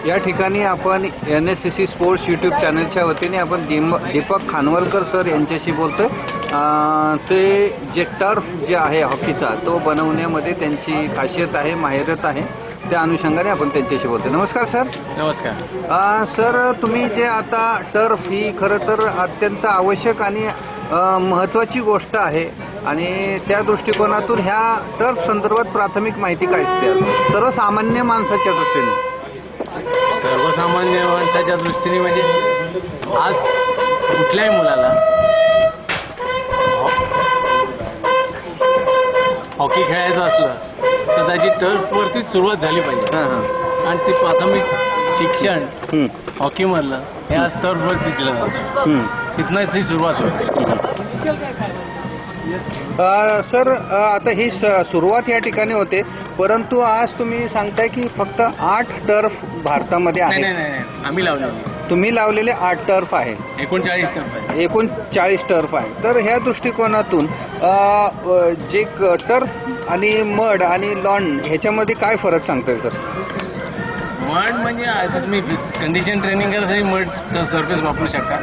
या ठिकाणी आपण NSCC स्पोर्ट्स यूट्यूब चॅनलच्या वतीने आपण दीपक खानवलकर सर यांच्याशी बोलतोय। ते जे टर्फ जे आहे हॉकीचा तो बनवण्यामध्ये त्यांची खासियत आहे, माहिरत आहे, त्या अनुषंगाने आपण त्यांच्याशी बोलतोय। नमस्कार सर। नमस्कार सर, तुम्ही जे आता टर्फ ही खरं तर अत्यंत आवश्यक आणि महत्त्वाची गोष्ट आहे आणि त्या दृष्टिकोनातून ह्या टर्फ संदर्भात प्राथमिक माहिती काय असते सर्वसामान्य माणसाच्या दृष्टीने? सर्वसामान्य माणसाच्या दृष्टीने म्हणजे आज कुठल्याही मुलाला हॉकी खेळायचं असलं तर त्याची टर्फवरती सुरुवात झाली पाहिजे आणि ते प्राथमिक शिक्षण हॉकीमधलं हे आज टर्फवरती दिलं जातं, तिथनंच ही सुरुवात होते। सर, आता ही सुरुवात या ठिकाणी होते, परंतु आज तुम्ही सांगताय की फक्त 8 टर्फ भारतामध्ये आहे। नाही, आम्ही लावलेली। तुम्ही लावलेले 8 टर्फ आहे, 39 टर्फ आहे। 39 टर्फ आहे। तर ह्या दृष्टिकोनातून जे टर्फ आणि मड आणि लॉन ह्याच्यामध्ये काय फरक सांगताय सर? मड म्हणजे आता तुम्ही कंडिशन ट्रेनिंग करण्यासाठी मड सरफेस वापरू शकता।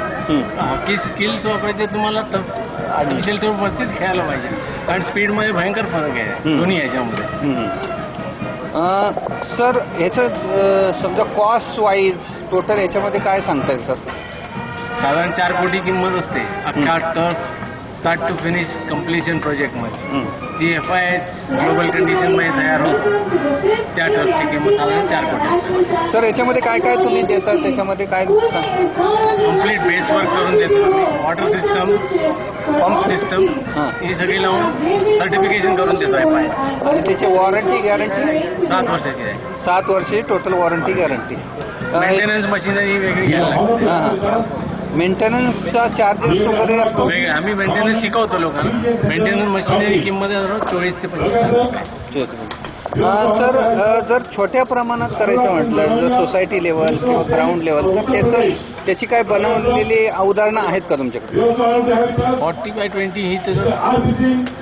हॉकी स्किल्स वापरायचे तुम्हाला टर्फ आर्टिफिशियल टर्फवरतीच खेळायला पाहिजे, कारण स्पीडमध्ये भयंकर फरक आहे दोन्ही ह्याच्यामध्ये। सर, ह्याचं समजा कॉस्ट वाईज टोटल ह्याच्यामध्ये काय सांगताय सर? साधारण 4 कोटी किंमत असते अख्खा turf start to finish completion प्रोजेक्टमध्ये। ती FIH ग्लोबल कंडिशनमध्ये तयार होते, त्या टर्फची किंमत साधारण 4 कोटी। सर, याच्यामध्ये काय काय तुम्ही देतात? त्याच्यामध्ये काय कम्प्लीट बेस वर्क करून देतो, वॉटर सिस्टम, पंप सिस्टम ही सगळी लावून सर्टिफिकेशन करून देतो FIH। आणि त्याची वॉरंटी गॅरंटी 7 वर्षाची आहे। 7 वर्षे total warranty guarantee. Maintenance machinery वेगळी घ्यायला लागते। मेंटेनन्सचा चार्जेस वगैरे असतो? आम्ही मेंटेनन्स शिकवतो लोकांना। मेंटेनन्स मशिनरी किंमत 24 ते 25 लाख। सर, जर छोट्या प्रमाणात करायचं म्हटलं, जर सोसायटी लेवल किंवा ग्राउंड लेवल, तर त्याची काय बनवलेली उदाहरणं आहेत का तुमच्याकडे? 40x20 ही तर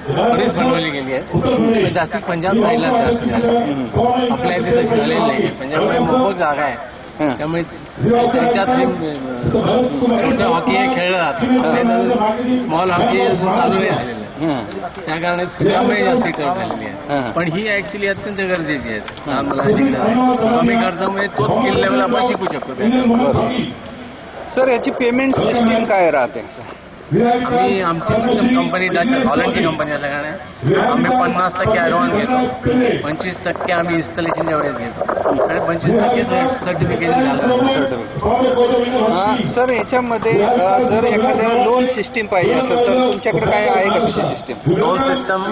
बरीच बनवली गेली आहे, जास्तीत पंजाब साईडला जास्त झालं, आपल्या इथे तशी झालेली नाही। पंजाबमध्ये मोफत जागा आहे, त्यामुळे त्याच्यात छोटं हॉकी हे खेळलं जातं, आपल्या स्मॉल हॉकी अजून चालू नाही झालेलं आहे, त्या कारणात पंजाबमध्ये जास्त टर्फ झालेली आहे। पण ही ॲक्च्युली अत्यंत गरजेची आहे लहान मुलांची। कमी खर्चामध्ये तो स्किल लेवल आपण शिकू शकतो। सर, याची पेमेंट सिस्टीम काय राहते? आम्ही आमची सिस्टम कंपनी डच हॉलंडची कंपनी असल्याने आम्ही 50% ॲडव्हान्स घेतो, 25% आम्ही इन्स्टॉलेशनच्या वेळेस घेतो आणि 25% सर्टिफिकेशन झालं। सर, याच्यामध्ये जर एखाद्या लोन सिस्टीम पाहिजे असेल तर तुमच्याकडे काय आहे का तशी सिस्टीम? लोन सिस्टम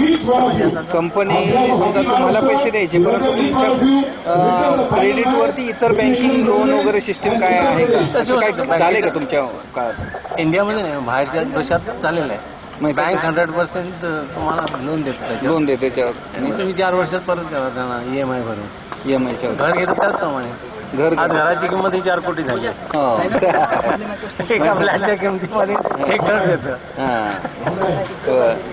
कंपनी समजा तुम्हाला पैसे द्यायचे, परंतु तुमच्या क्रेडिटवरती इतर बँकिंग लोन वगैरे सिस्टीम काय आहे का? तसं काय झालंय का तुमच्या काळात? इंडियामध्ये नाही, बाहेरच्या देशात झालेलं आहे। बँक 100% तुम्हाला लोन देते, त्याच्यावर लोन देते आणि तुम्ही 4 वर्षात परत करा त्यांना EMI भरून। EMI घर घेतात त्याचप्रमाणे आज घराची किंमत ही 4 कोटी झाली आहे। एका फ्लॅटच्या किमतीमध्ये 1 घर देतं।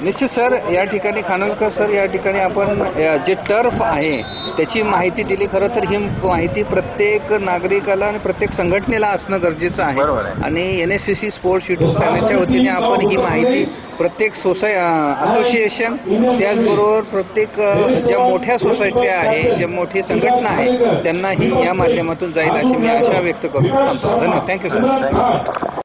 निश्चित सर, या ठिकाणी खानोलकर सर, या ठिकाणी आपण जे टर्फ आहे त्याची माहिती दिली। खरं तर ही माहिती प्रत्येक नागरिकाला आणि प्रत्येक संघटनेला असणं गरजेचं आहे आणि NSCC स्पोर्ट्स यूट्यूब चॅनलच्या वतीने आपण ही माहिती प्रत्येक असोसिएशन, त्याचबरोबर प्रत्येक ज्या मोठ्या सोसायट्या आहे, ज्या मोठी संघटना आहे, त्यांनाही या माध्यमातून जाईल अशी मी आशा व्यक्त करतो। धन्यवाद। Thank you sir.